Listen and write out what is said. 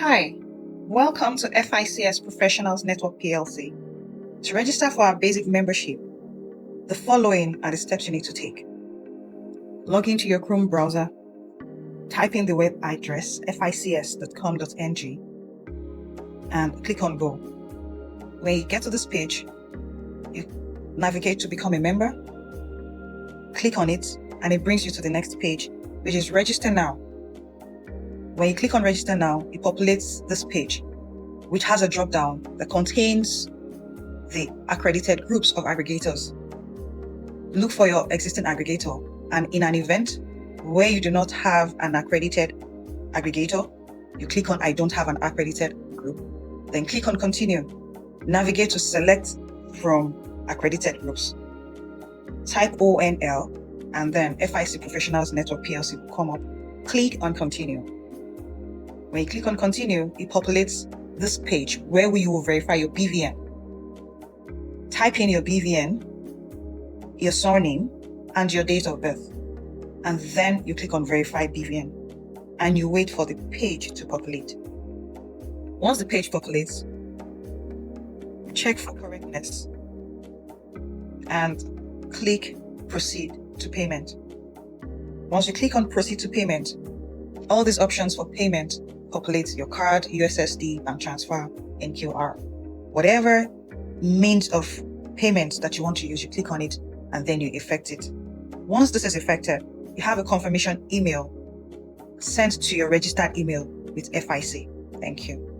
Hi, welcome to FICS Professionals Network PLC. To register for our basic membership, the following are the steps you need to take. Log into your Chrome browser, type in the web address fics.com.ng and click on Go. When you get to this page, you navigate to become a member, click on it, and it brings you to the next page, which is Register Now. When you click on Register Now, it populates this page, which has a drop-down that contains the accredited groups of aggregators. Look for your existing aggregator, and in an event where you do not have an accredited aggregator, you click on I don't have an accredited group, then click on Continue. Navigate to select from accredited groups. Type ONL, and then FIC Professionals Network PLC will come up. Click on Continue. When you click on Continue, it populates this page where you will verify your BVN. Type in your BVN, your surname, and your date of birth. And then you click on Verify BVN. And you wait for the page to populate. Once the page populates, check for correctness and click Proceed to Payment. Once you click on Proceed to Payment, all these options for payment populate your card, USSD, bank transfer, and QR. Whatever means of payment that you want to use, you click on it and then you effect it. Once this is effected, you have a confirmation email sent to your registered email with FIC. Thank you.